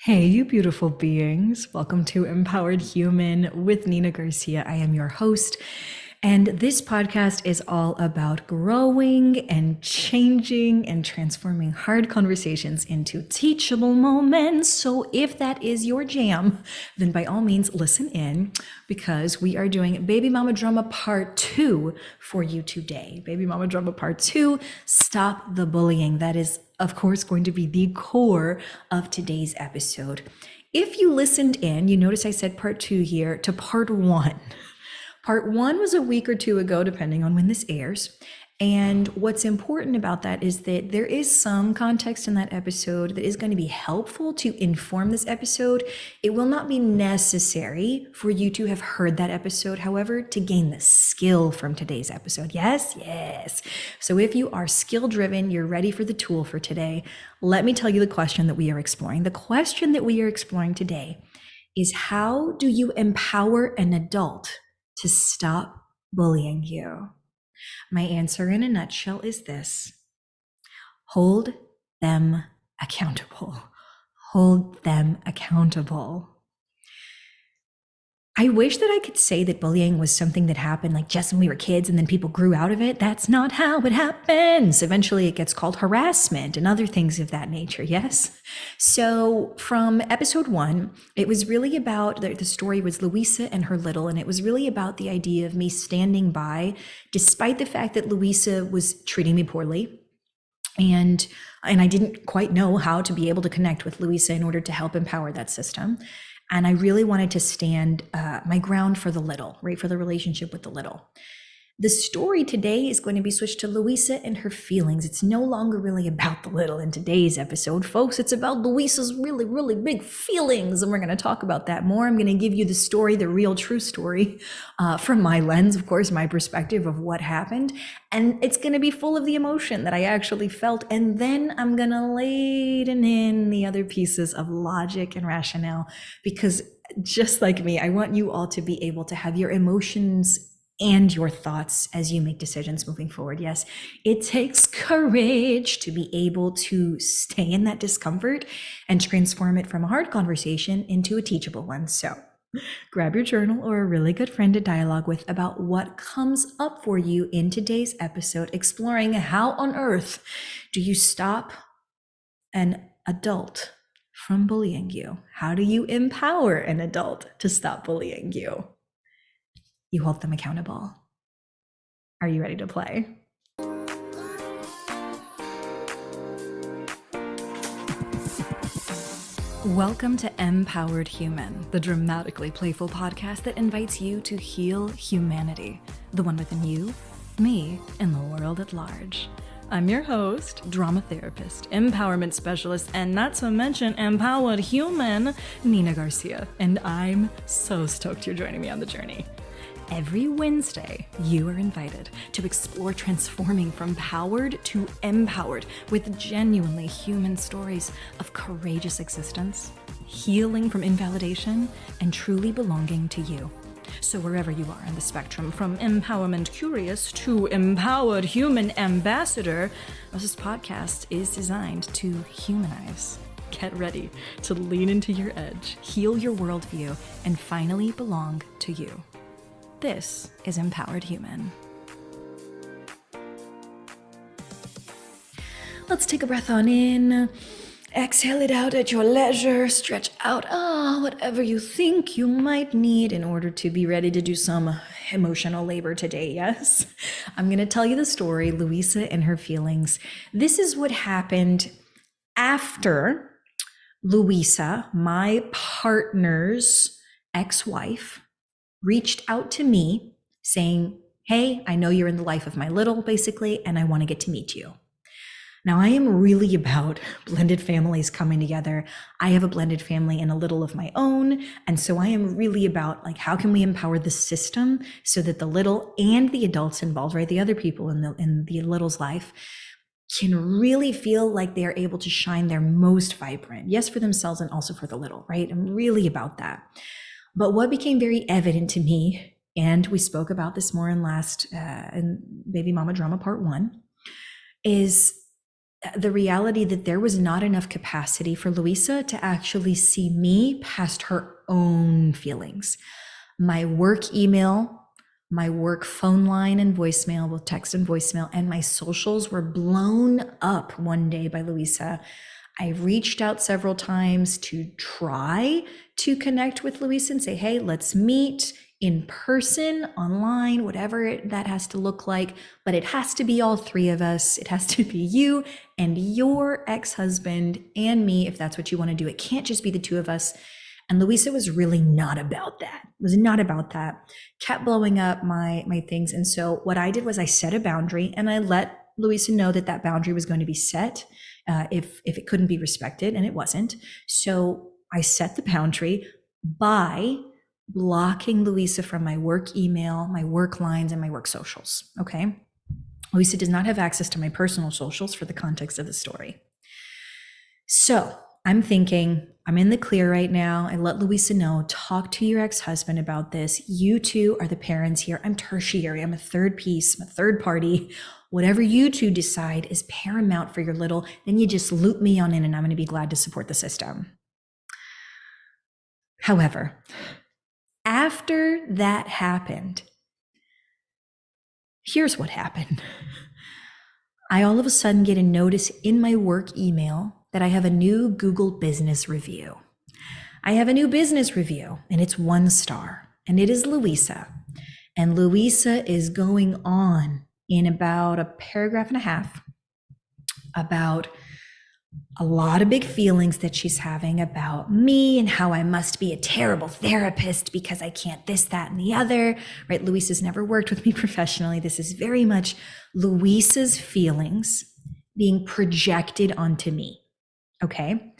Hey, you beautiful beings. Welcome to Empowered Human with Nina Garcia. I am your host. And this podcast is all about growing and changing and transforming hard conversations into teachable moments. So if that is your jam, then by all means, listen in because we are doing Baby Mama Drama Part 2 for you today. Baby Mama Drama Part 2, Stop the Bullying. That is, of course, going to be the core of today's episode. If you listened in, you notice I said Part 2 here to Part 1. Part 1 was a week or two ago, depending on when this airs. And what's important about that is that there is some context in that episode that is going to be helpful to inform this episode. It will not be necessary for you to have heard that episode, however, to gain the skill from today's episode. Yes, yes. So if you are skill driven, you're ready for the tool for today, let me tell you the question that we are exploring. The question that we are exploring today is, how do you empower an adult to stop bullying you? My answer in a nutshell is this: hold them accountable. Hold them accountable. I wish that I could say that bullying was something that happened like just when we were kids and then people grew out of it. That's not how it happens. Eventually it gets called harassment and other things of that nature, yes? So from episode 1, it was really about, the story was Louisa and her little, and it was really about the idea of me standing by despite the fact that Louisa was treating me poorly. And I didn't quite know how to be able to connect with Louisa in order to help empower that system. And I really wanted to stand my ground for the little, right? For the relationship with the little. The story today is going to be switched to Louisa and her feelings. It's no longer really about the little in today's episode, folks. It's about Louisa's really, really big feelings. And we're going to talk about that more. I'm going to give you the story, the real true story, from my lens, of course, my perspective of what happened. And it's going to be full of the emotion that I actually felt. And then I'm going to laden in the other pieces of logic and rationale, because just like me, I want you all to be able to have your emotions and your thoughts as you make decisions moving forward. Yes, it takes courage to be able to stay in that discomfort and transform it from a hard conversation into a teachable one. So grab your journal or a really good friend to dialogue with about what comes up for you in today's episode, exploring how on earth do you stop an adult from bullying you? How do you empower an adult to stop bullying you? You hold them accountable. Are you ready to play? Welcome to Empowered Human, the dramatically playful podcast that invites you to heal humanity, the one within you, me, and the world at large. I'm your host, drama therapist, empowerment specialist, and not to mention empowered human, Nina Garcia, and I'm so stoked you're joining me on the journey. Every Wednesday, you are invited to explore transforming from powered to empowered with genuinely human stories of courageous existence, healing from invalidation, and truly belonging to you. So wherever you are on the spectrum, from empowerment curious to empowered human ambassador, this podcast is designed to humanize. Get ready to lean into your edge, heal your worldview, and finally belong to you. This is Empowered Human. Let's take a breath on in. Exhale it out at your leisure. Stretch out whatever you think you might need in order to be ready to do some emotional labor today, yes? I'm going to tell you the story, Louisa and her feelings. This is what happened after Louisa, my partner's ex-wife, reached out to me saying, hey, I know you're in the life of my little, basically, and I want to get to meet you. Now, I am really about blended families coming together. I have a blended family and a little of my own. And so I am really about, like, how can we empower the system so that the little and the adults involved, right, the other people in the little's life, can really feel like they are able to shine their most vibrant, yes, for themselves and also for the little, right? I'm really about that. But what became very evident to me, and we spoke about this more in Baby Mama Drama Part 1, is the reality that there was not enough capacity for Louisa to actually see me past her own feelings. My work email, my work phone line and voicemail, both text and voicemail, and my socials were blown up one day by Louisa. I reached out several times to try to connect with Louisa and say, hey, let's meet in person, online, whatever that has to look like. But it has to be all three of us. It has to be you and your ex-husband and me, if that's what you want to do. It can't just be the two of us. And Louisa was really not about that. Was not about that. Kept blowing up my things. And so what I did was I set a boundary and I let Louisa know that that boundary was going to be set if it couldn't be respected, and it wasn't. So I set the boundary by blocking Louisa from my work email, my work lines, and my work socials. Okay. Louisa does not have access to my personal socials for the context of the story. So I'm thinking, I'm in the clear right now. I let Louisa know, talk to your ex-husband about this. You two are the parents here. I'm tertiary. I'm a third piece. I'm a third party. Whatever you two decide is paramount for your little, then you just loop me on in and I'm going to be glad to support the system. However, after that happened, here's what happened. I all of a sudden get a notice in my work email that I have a new Google business review. I have a new business review and it's 1 star and it is Louisa. And Louisa is going on in about a paragraph and a half about a lot of big feelings that she's having about me and how I must be a terrible therapist because I can't this, that, and the other, right? Louisa's never worked with me professionally. This is very much Louisa's feelings being projected onto me. Okay.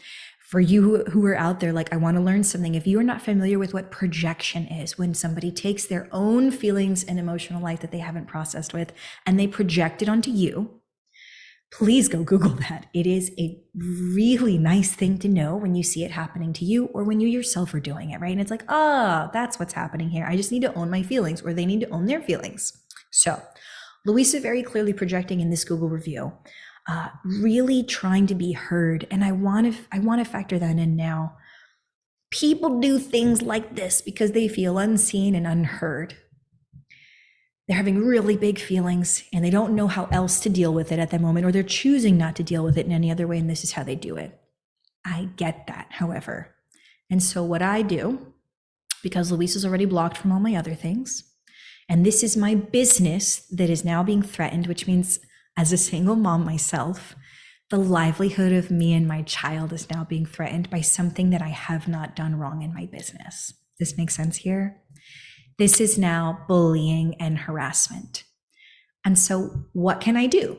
For you who are out there, like, I want to learn something. If you are not familiar with what projection is, when somebody takes their own feelings and emotional life that they haven't processed with and they project it onto you, please go Google that. It is a really nice thing to know when you see it happening to you or when you yourself are doing it, right? And it's like, oh, that's what's happening here. I just need to own my feelings, or they need to own their feelings. So Louisa very clearly projecting in this Google review, really trying to be heard. And I want to factor that in now. People do things like this because they feel unseen and unheard. They're having really big feelings and they don't know how else to deal with it at that moment, or they're choosing not to deal with it in any other way. And this is how they do it. I get that, however. And so what I do, because Louisa's already blocked from all my other things, and this is my business that is now being threatened, which means as a single mom myself, the livelihood of me and my child is now being threatened by something that I have not done wrong in my business. This makes sense here? This is now bullying and harassment. And so what can I do?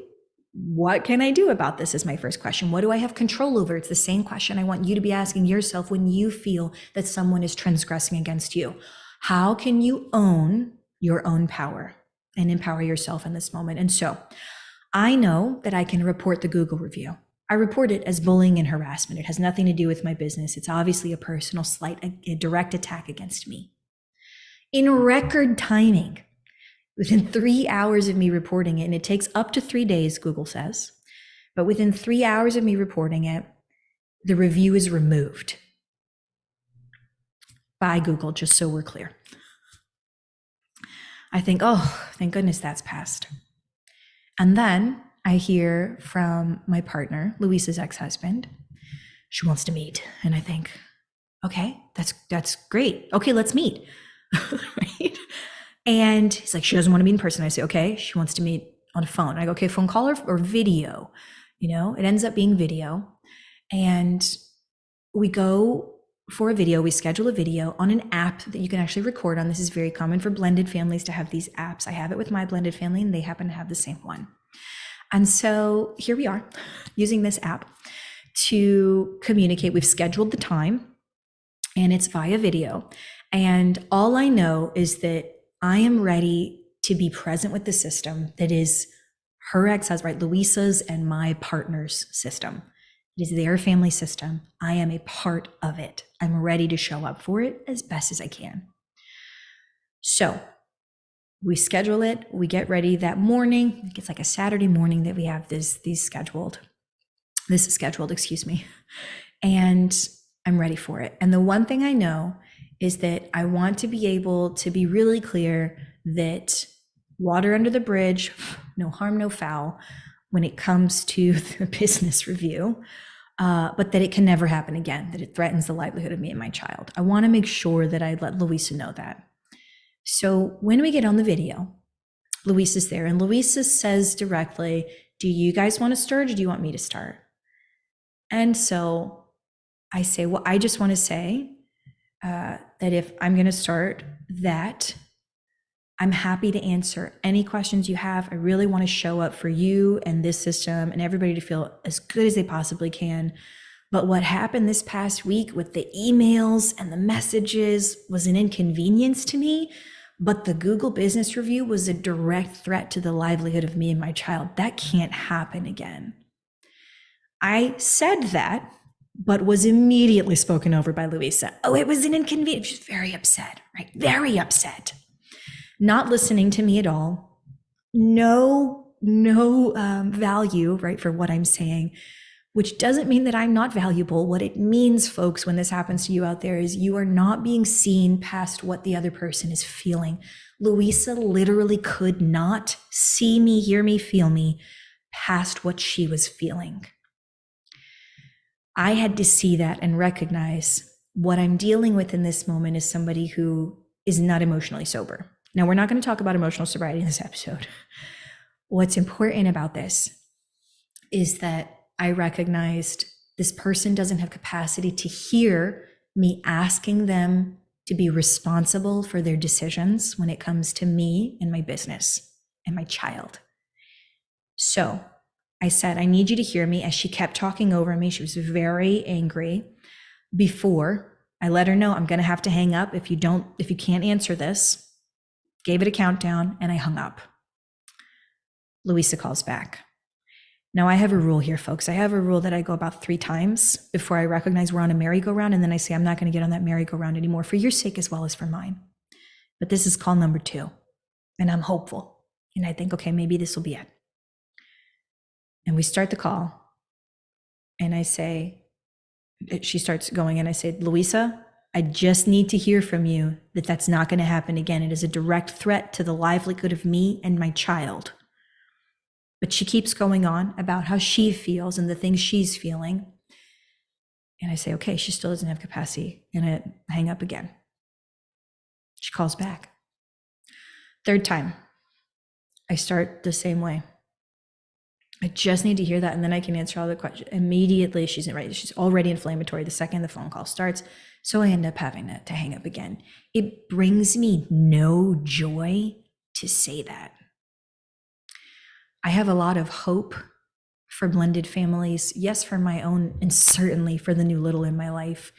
What can I do about this is my first question. What do I have control over? It's the same question I want you to be asking yourself when you feel that someone is transgressing against you. How can you own your own power and empower yourself in this moment? And so I know that I can report the Google review. I report it as bullying and harassment. It has nothing to do with my business. It's obviously a personal slight, a direct attack against me. In record timing, within 3 hours of me reporting it, and it takes up to 3 days, Google says, but within 3 hours of me reporting it, the review is removed by Google, just so we're clear. I think, oh, thank goodness that's passed. And then I hear from my partner, Louisa's ex-husband, she wants to meet. And I think, okay, that's great. Okay, let's meet. Right? And he's like, she doesn't want to meet in person. I say, okay, she wants to meet on a phone. I go, okay, phone call or video. You know, it ends up being video. And we go for a video. We schedule a video on an app that you can actually record on. This is very common for blended families to have these apps. I have it with my blended family and they happen to have the same one. And so here we are using this app to communicate. We've scheduled the time and it's via video. And all I know is that I am ready to be present with the system that is her ex-husband, right? Louisa's and my partner's system. It is their family system. I am a part of it. I'm ready to show up for it as best as I can. So we schedule it. We get ready that morning. It's like a Saturday morning that we have these scheduled. This is scheduled, excuse me. And I'm ready for it. And the one thing I know is that I want to be able to be really clear that water under the bridge, no harm, no foul, when it comes to the business review, but that it can never happen again, that it threatens the livelihood of me and my child. I want to make sure that I let Louisa know that. So when we get on the video, Louisa's there, and Louisa says directly, do you guys want to start or do you want me to start? And so I say, well, I just want to say that if I'm going to start, that I'm happy to answer any questions you have. I really want to show up for you and this system and everybody to feel as good as they possibly can. But what happened this past week with the emails and the messages was an inconvenience to me. But the Google Business Review was a direct threat to the livelihood of me and my child. That can't happen again. I said that, but was immediately spoken over by Louisa. Oh, it was an inconvenience. She's very upset, right? Very upset. Not listening to me at all. No value, right, for what I'm saying, which doesn't mean that I'm not valuable. What it means, folks, when this happens to you out there is you are not being seen past what the other person is feeling. Louisa literally could not see me, hear me, feel me past what she was feeling. I had to see that and recognize what I'm dealing with in this moment is somebody who is not emotionally sober. Now, we're not going to talk about emotional sobriety in this episode. What's important about this is that I recognized this person doesn't have capacity to hear me asking them to be responsible for their decisions when it comes to me and my business and my child. So I said, I need you to hear me. As she kept talking over me, she was very angry. Before I let her know I'm going to have to hang up if you can't answer this, gave it a countdown, and I hung up. Louisa calls back. Now I have a rule here, folks. I have a rule that I go about 3 times before I recognize we're on a merry-go-round, and then I say, I'm not going to get on that merry-go-round anymore for your sake as well as for mine. But this is call number 2, and I'm hopeful. And I think, okay, maybe this will be it. And we start the call, and I say, she starts going, and I say, Louisa, I just need to hear from you that that's not going to happen again. It is a direct threat to the livelihood of me and my child. But she keeps going on about how she feels and the things she's feeling. And I say, okay, she still doesn't have capacity. And I hang up again. She calls back. 3rd time, I start the same way. I just need to hear that, and then I can answer all the questions. Immediately, she's already inflammatory the second the phone call starts. So I end up having to hang up again. It brings me no joy to say that. I have a lot of hope for blended families, yes, for my own, and certainly for the new little in my life,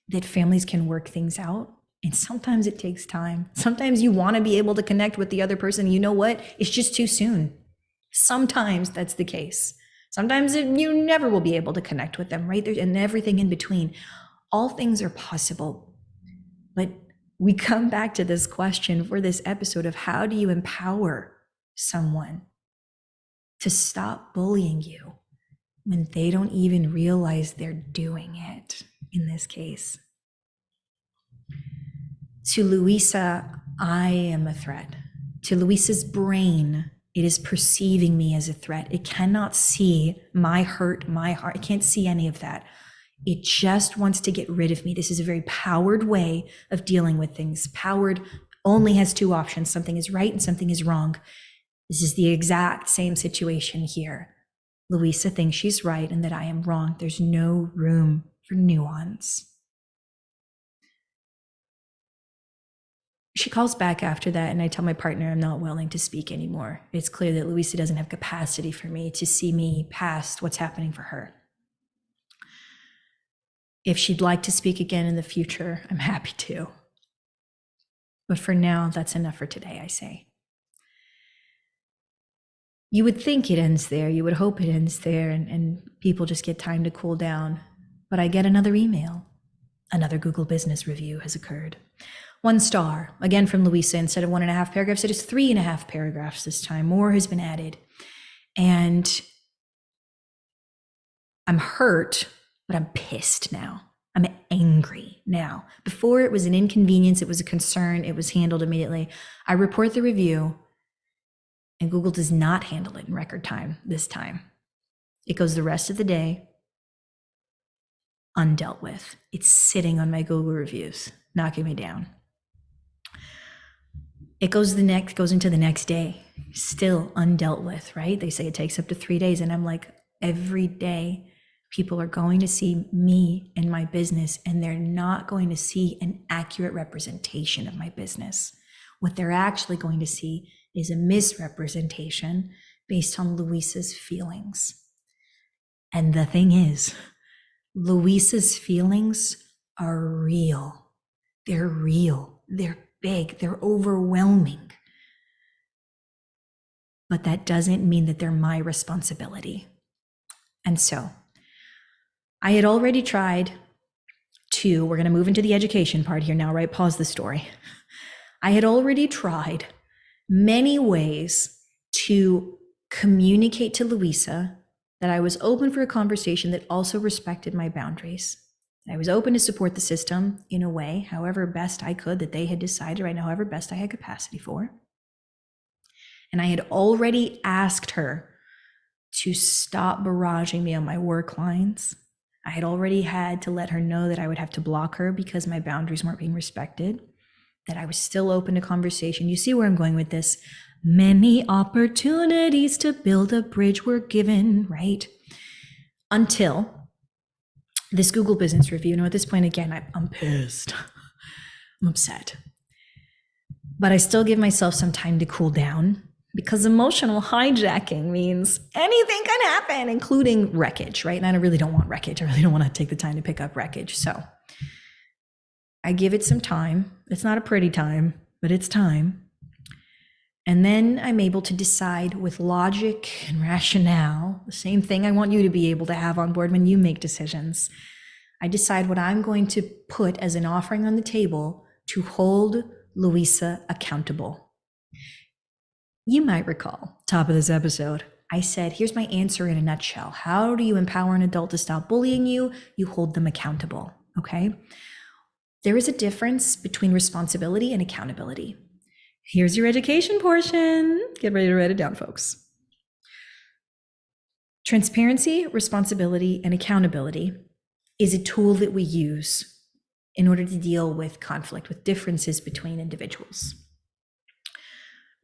that families can work things out. And sometimes it takes time. Sometimes you want to be able to connect with the other person. You know what? It's just too soon. Sometimes that's the case. Sometimes you never will be able to connect with them, right? There, and everything in between. All things are possible. But we come back to this question for this episode of how do you empower someone to stop bullying you when they don't even realize they're doing it, in this case. To Louisa, I am a threat. To Louisa's brain, it is perceiving me as a threat. It cannot see my hurt, my heart. It can't see any of that. It just wants to get rid of me. This is a very powered way of dealing with things. Powered only has 2 options. Something is right and something is wrong. This is the exact same situation here. Louisa thinks she's right and that I am wrong. There's no room for nuance. She calls back after that, and I tell my partner I'm not willing to speak anymore. It's clear that Louisa doesn't have capacity for me to see me past what's happening for her. If she'd like to speak again in the future, I'm happy to. But for now, that's enough for today, I say. You would think it ends there. You would hope it ends there, and people just get time to cool down. But I get another email. Another Google Business Review has occurred. 1 star, again from Louisa. Instead of 1.5 paragraphs, it is 3.5 paragraphs this time. More has been added. And I'm hurt, but I'm pissed now. I'm angry now. Before it was an inconvenience, it was a concern, it was handled immediately. I report the review, and Google does not handle it in record time this time. It goes the rest of the day undealt with. It's sitting on my Google reviews, knocking me down. It goes into the next day, still undealt with, right? They say it takes up to 3 days. And I'm like, every day people are going to see me and my business, and they're not going to see an accurate representation of my business. What they're actually going to see is a misrepresentation based on Louisa's feelings. And the thing is, Louisa's feelings are real. They're real. They're big. They're overwhelming. But that doesn't mean that they're my responsibility. And so I had already tried we're going to move into the education part here now, right? Pause the story. I had already tried many ways to communicate to Louisa that I was open for a conversation that also respected my boundaries. I was open to support the system in a way, however best I could, that they had decided right now, however best I had capacity for. And I had already asked her to stop barraging me on my work lines. I had already had to let her know that I would have to block her because my boundaries weren't being respected, that I was still open to conversation. You see where I'm going with this? Many opportunities to build a bridge were given, right? Until this Google business review. Now at this point, again, I'm pissed. I'm upset. But I still give myself some time to cool down, because emotional hijacking means anything can happen, including wreckage, right? And I really don't want wreckage. I really don't want to take the time to pick up wreckage. So I give it some time. It's not a pretty time, but it's time. And then I'm able to decide with logic and rationale, the same thing I want you to be able to have on board when you make decisions. I decide what I'm going to put as an offering on the table to hold Louisa accountable. You might recall, top of this episode, I said, here's my answer in a nutshell. How do you empower an adult to stop bullying you? You hold them accountable, okay? There is a difference between responsibility and accountability. Here's your education portion. Get ready to write it down, folks. Transparency, responsibility, and accountability is a tool that we use in order to deal with conflict, with differences between individuals.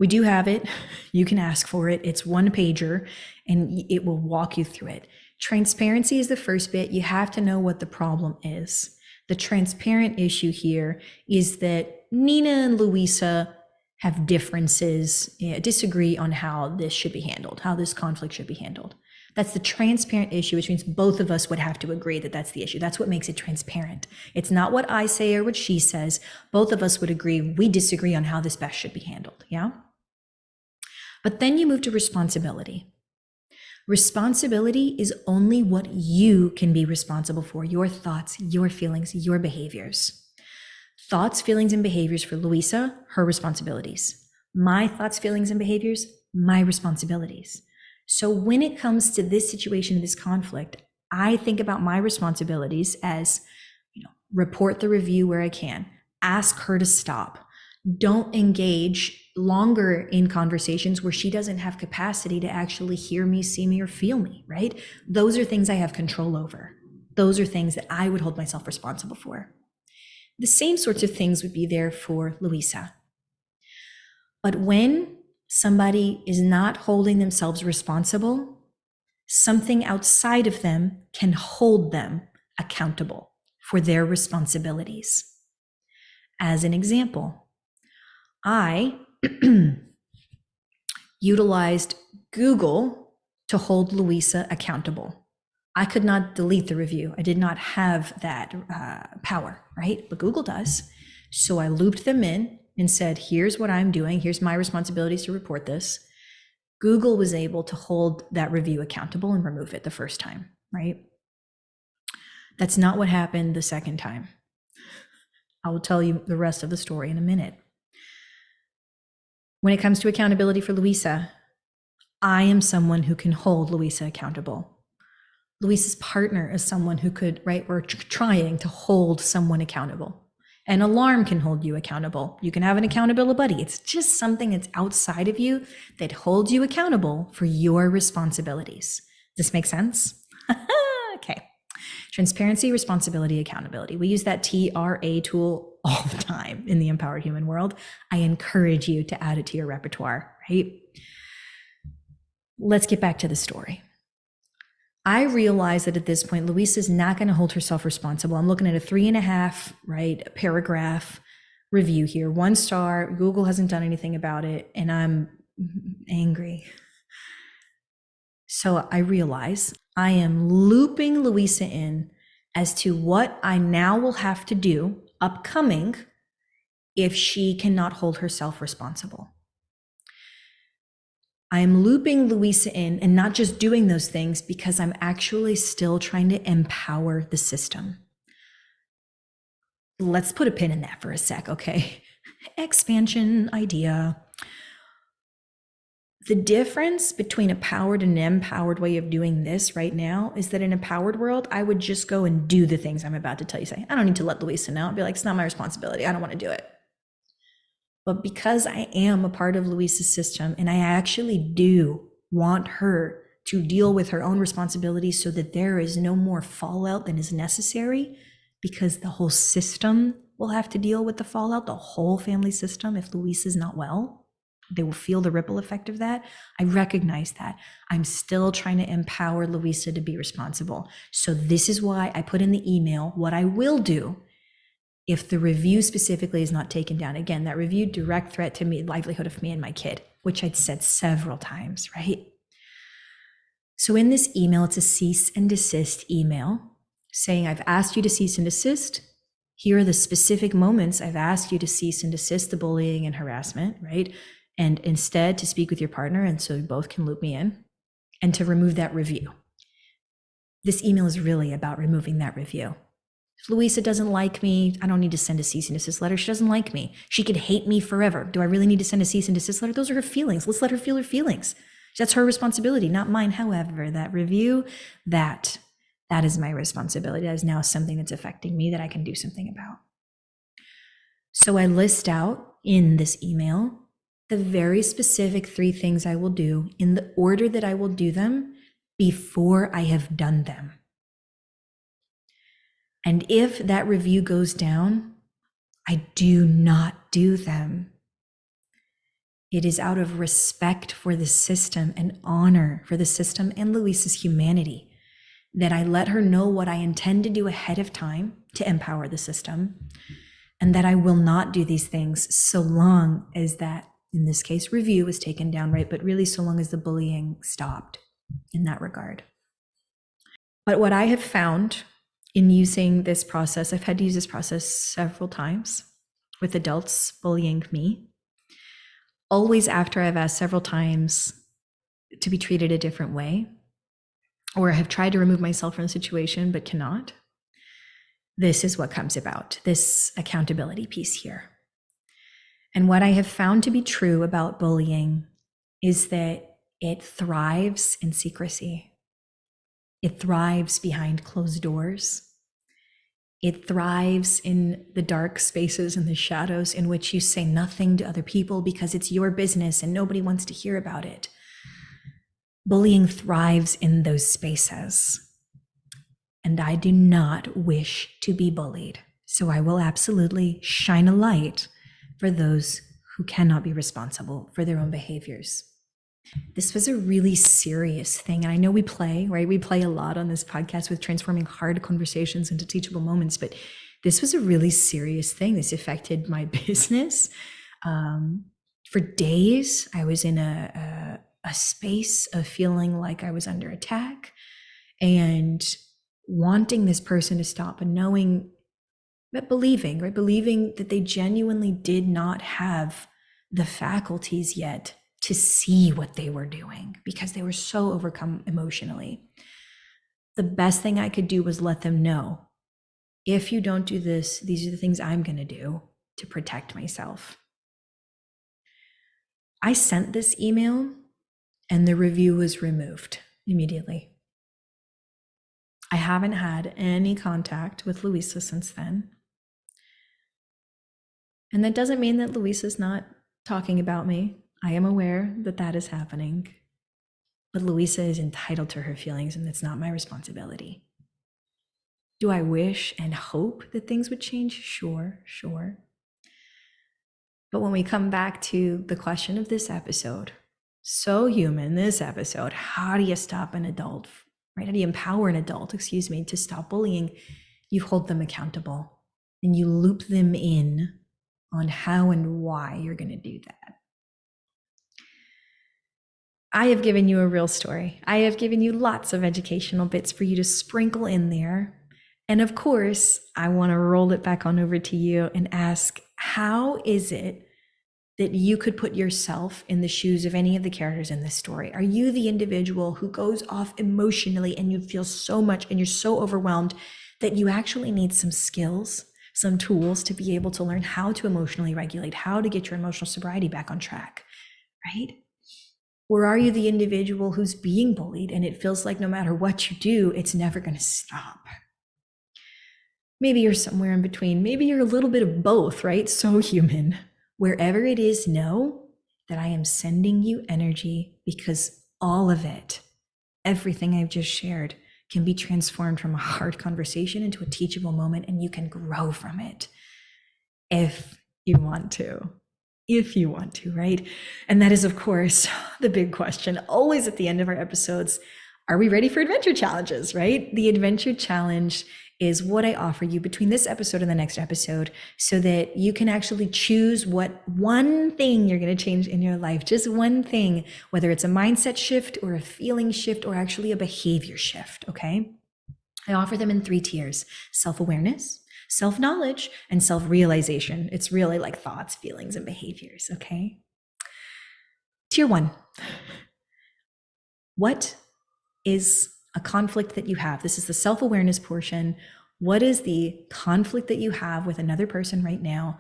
We do have it. You can ask for it. It's one pager and it will walk you through it. Transparency is the first bit. You have to know what the problem is. The transparent issue here is that Nina and Louisa have differences, disagree on how this should be handled, how this conflict should be handled. That's the transparent issue, which means both of us would have to agree that that's the issue. That's what makes it transparent. It's not what I say or what she says. Both of us would agree we disagree on how this best should be handled, yeah? But then you move to responsibility. Responsibility is only what you can be responsible for, your thoughts, your feelings, your behaviors. Thoughts, feelings, and behaviors for Louisa, her responsibilities. My thoughts, feelings, and behaviors, my responsibilities. So when it comes to this situation, this conflict, I think about my responsibilities as, report the review where I can, ask her to stop, don't engage longer in conversations where she doesn't have capacity to actually hear me, see me, or feel me, right? Those are things I have control over. Those are things that I would hold myself responsible for. The same sorts of things would be there for Louisa. But when somebody is not holding themselves responsible, something outside of them can hold them accountable for their responsibilities. As an example, I utilized Google to hold Louisa accountable. I could not delete the review. I did not have that power, right? But Google does. So I looped them in and said, here's what I'm doing. Here's my responsibilities to report this. Google was able to hold that review accountable and remove it the first time, right? That's not what happened the second time. I will tell you the rest of the story in a minute. When it comes to accountability for Louisa, I am someone who can hold Louisa accountable. Luisa's partner is someone who could, right, we're trying to hold someone accountable. An alarm can hold you accountable. You can have an accountability buddy. It's just something that's outside of you that holds you accountable for your responsibilities. Does this make sense? Okay. Transparency, responsibility, accountability. We use that TRA tool all the time in the empowered human world. I encourage you to add it to your repertoire, right? Let's get back to the story. I realize that at this point, Louisa is not going to hold herself responsible. I'm looking at a 3.5, right, paragraph review here. 1 star. Google hasn't done anything about it, and I'm angry. So I realize I am looping Louisa in as to what I now will have to do upcoming if she cannot hold herself responsible. I am looping Louisa in and not just doing those things because I'm actually still trying to empower the system. Let's put a pin in that for a sec, okay? Expansion idea. The difference between a powered and an empowered way of doing this right now is that in a powered world, I would just go and do the things I'm about to tell you. Say, I don't need to let Louisa know. I'd be like, it's not my responsibility. I don't want to do it. But because I am a part of Louisa's system and I actually do want her to deal with her own responsibilities so that there is no more fallout than is necessary, because the whole system will have to deal with the fallout, the whole family system, if Louisa's not well, they will feel the ripple effect of that. I recognize that. I'm still trying to empower Louisa to be responsible. So this is why I put in the email what I will do if the review specifically is not taken down. Again, that review, direct threat to me, livelihood of me and my kid, which I'd said several times, right? So in this email, it's a cease and desist email saying, I've asked you to cease and desist. Here are the specific moments I've asked you to cease and desist the bullying and harassment, right? And instead to speak with your partner, and so you both can loop me in, and to remove that review. This email is really about removing that review. If Louisa doesn't like me, I don't need to send a cease and desist letter. She doesn't like me. She could hate me forever. Do I really need to send a cease and desist letter? Those are her feelings. Let's let her feel her feelings. That's her responsibility, not mine. However, that review, that is my responsibility. That is now something that's affecting me that I can do something about. So I list out in this email the very specific 3 things I will do in the order that I will do them before I have done them. And if that review goes down, I do not do them. It is out of respect for the system and honor for the system and Louisa's humanity that I let her know what I intend to do ahead of time to empower the system, and that I will not do these things so long as that, in this case, review was taken down, right? But really so long as the bullying stopped in that regard. But what I have found in using this process, I've had to use this process several times with adults bullying me, always after I've asked several times to be treated a different way, or have tried to remove myself from the situation but cannot. This is what comes about, this accountability piece here. And what I have found to be true about bullying is that it thrives in secrecy. It thrives behind closed doors. It thrives in the dark spaces and the shadows in which you say nothing to other people because it's your business and nobody wants to hear about it. Bullying thrives in those spaces. And I do not wish to be bullied. So I will absolutely shine a light for those who cannot be responsible for their own behaviors. This was a really serious thing. And I know we play, right? We play a lot on this podcast with transforming hard conversations into teachable moments, but this was a really serious thing. This affected my business. For days, I was in a space of feeling like I was under attack and wanting this person to stop, and knowing, but believing, right? Believing that they genuinely did not have the faculties yet to see what they were doing because they were so overcome emotionally. The best thing I could do was let them know, if you don't do this, these are the things I'm going to do to protect myself. I sent this email and the review was removed immediately. I haven't had any contact with Louisa since then. And that doesn't mean that Louisa's not talking about me. I am aware that that is happening. But Louisa is entitled to her feelings, and it's not my responsibility. Do I wish and hope that things would change? Sure, sure. But when we come back to the question of this episode, so human, this episode, how do you stop an adult, right? How do you empower an adult, to stop bullying? You hold them accountable and you loop them in on how and why you're going to do that. I have given you a real story. I have given you lots of educational bits for you to sprinkle in there. And of course, I want to roll it back on over to you and ask, how is it that you could put yourself in the shoes of any of the characters in this story? Are you the individual who goes off emotionally and you feel so much and you're so overwhelmed that you actually need some skills, some tools to be able to learn how to emotionally regulate, how to get your emotional sobriety back on track, right? Or are you the individual who's being bullied and it feels like no matter what you do, it's never going to stop? Maybe you're somewhere in between. Maybe you're a little bit of both, right? So human. Wherever it is, know that I am sending you energy, because all of it, everything I've just shared, can be transformed from a hard conversation into a teachable moment, and you can grow from it if you want to. If you want to, right? And that is, of course, the big question always at the end of our episodes. Are we ready for adventure challenges, right? The adventure challenge is what I offer you between this episode and the next episode, so that you can actually choose what one thing you're going to change in your life, just one thing, whether it's a mindset shift or a feeling shift or actually a behavior shift, okay? I offer them in 3 tiers: self-awareness, self-knowledge, and self-realization. It's really like thoughts, feelings, and behaviors, okay? Tier 1. What is a conflict that you have? This is the self-awareness portion. What is the conflict that you have with another person right now?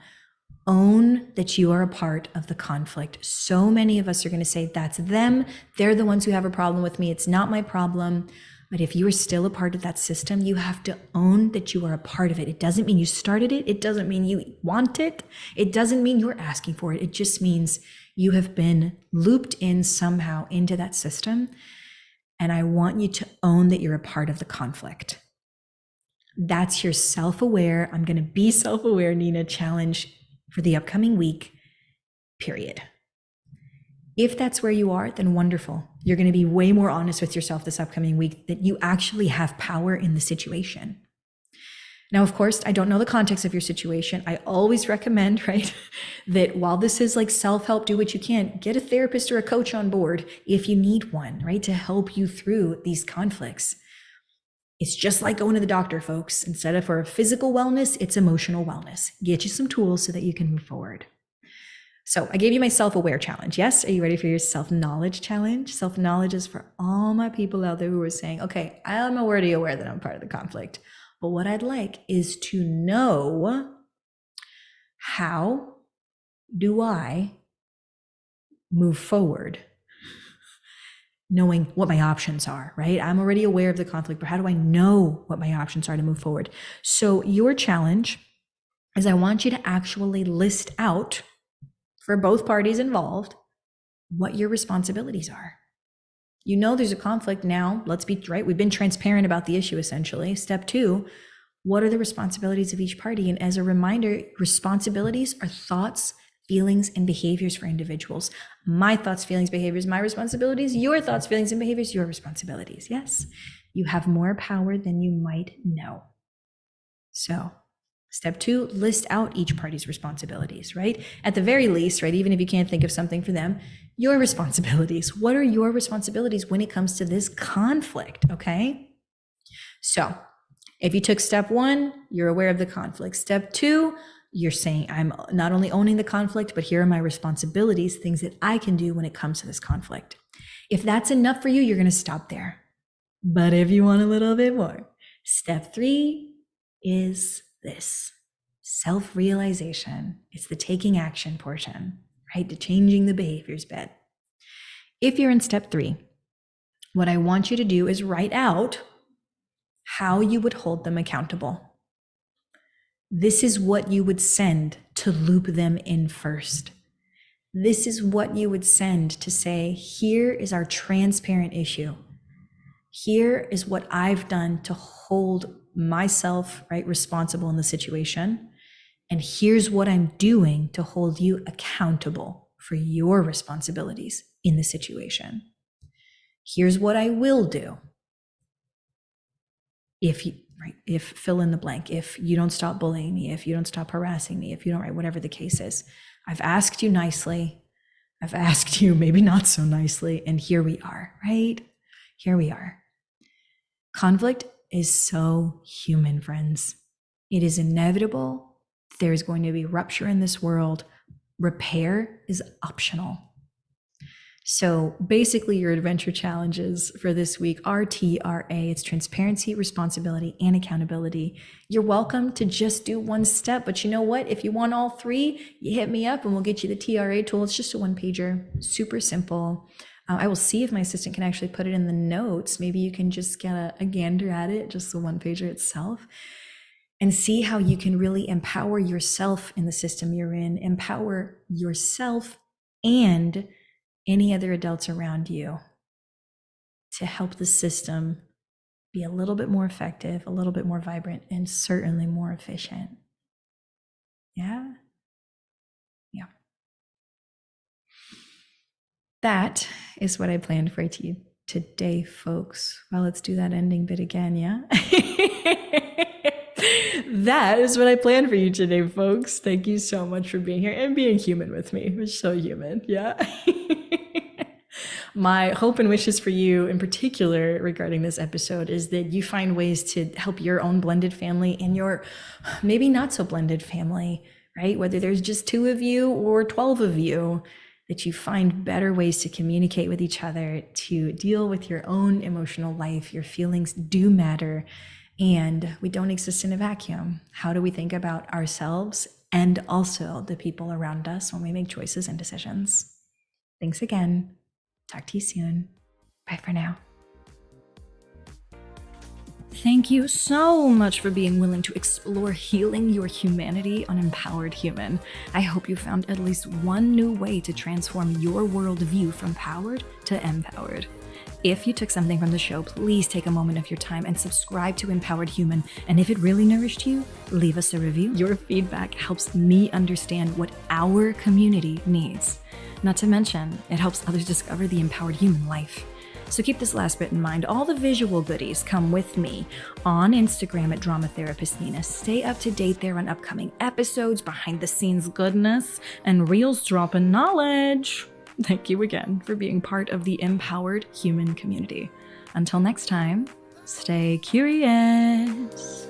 Own that you are a part of the conflict. So many of us are going to say, that's them. They're the ones who have a problem with me. It's not my problem. But if you are still a part of that system, you have to own that you are a part of it. It doesn't mean you started it. It doesn't mean you want it. It doesn't mean you're asking for it. It just means you have been looped in somehow into that system. And I want you to own that you're a part of the conflict. That's your self-aware, I'm going to be self-aware, Nina, challenge for the upcoming week, period. If that's where you are, then wonderful. You're going to be way more honest with yourself this upcoming week that you actually have power in the situation. Now, of course, I don't know the context of your situation. I always recommend, right, that while this is like self-help, do what you can, get a therapist or a coach on board if you need one, right, to help you through these conflicts. It's just like going to the doctor, folks. Instead of for physical wellness, it's emotional wellness. Get you some tools so that you can move forward. So I gave you my self-aware challenge. Yes, are you ready for your self-knowledge challenge? Self-knowledge is for all my people out there who are saying, okay, I'm already aware that I'm part of the conflict. But what I'd like is to know, how do I move forward? Knowing what my options are, right? I'm already aware of the conflict, but how do I know what my options are to move forward? So your challenge is, I want you to actually list out for both parties involved what your responsibilities are. You know there's a conflict now. Let's be right. We've been transparent about the issue, essentially. Step 2, what are the responsibilities of each party? And as a reminder, responsibilities are thoughts, feelings, and behaviors for individuals. My thoughts, feelings, behaviors, my responsibilities. Your thoughts, feelings, and behaviors, your responsibilities. Yes, you have more power than you might know. So step 2, list out each party's responsibilities, right? At the very least, right, even if you can't think of something for them, your responsibilities. What are your responsibilities when it comes to this conflict, okay? So if you took step 1, you're aware of the conflict. Step 2, you're saying, I'm not only owning the conflict, but here are my responsibilities, things that I can do when it comes to this conflict. If that's enough for you, you're going to stop there. But if you want a little bit more, step 3 is this: self-realization. It's the taking action portion, right? To changing the behaviors bit. If you're in step 3, what I want you to do is write out how you would hold them accountable. This is what you would send to loop them in first. This is what you would send to say, here is our transparent issue. Here is what I've done to hold myself, right, responsible in the situation. And here's what I'm doing to hold you accountable for your responsibilities in the situation. Here's what I will do if fill in the blank, if you don't stop bullying me, if you don't stop harassing me, if you don't, right, whatever the case is. I've asked you nicely. I've asked you maybe not so nicely. And here we are, right? Here we are. Conflict is so human, friends. It is inevitable. There's going to be rupture in this world. Repair is optional. So basically your adventure challenges for this week are TRA. It's transparency, responsibility, and accountability. You're welcome to just do one step, but you know what? If you want all three, you hit me up and we'll get you the TRA tool. It's just a one-pager, super simple. I will see if my assistant can actually put it in the notes. Maybe you can just get a gander at it, just the one-pager itself, and see how you can really empower yourself in the system you're in, empower yourself and any other adults around you to help the system be a little bit more effective, a little bit more vibrant, and certainly more efficient. Yeah? Yeah. That is what I planned for you today, folks. Well, let's do that ending bit again, yeah? That is what I planned for you today, folks. Thank you so much for being here and being human with me. We're so human, yeah? My hope and wishes for you in particular regarding this episode is that you find ways to help your own blended family and your maybe not so blended family, right? Whether there's just 2 of you or 12 of you, that you find better ways to communicate with each other, to deal with your own emotional life. Your feelings do matter, and we don't exist in a vacuum. How do we think about ourselves and also the people around us when we make choices and decisions? Thanks again. Talk to you soon. Bye for now. Thank you so much for being willing to explore healing your humanity on Empowered Human. I hope you found at least one new way to transform your worldview from powered to empowered. If you took something from the show, please take a moment of your time and subscribe to Empowered Human. And if it really nourished you, leave us a review. Your feedback helps me understand what our community needs. Not to mention, it helps others discover the empowered human life. So keep this last bit in mind. All the visual goodies come with me on Instagram at Drama Therapist Nina. Stay up to date there on upcoming episodes, behind the scenes goodness, and reels dropping knowledge. Thank you again for being part of the empowered human community. Until next time, stay curious.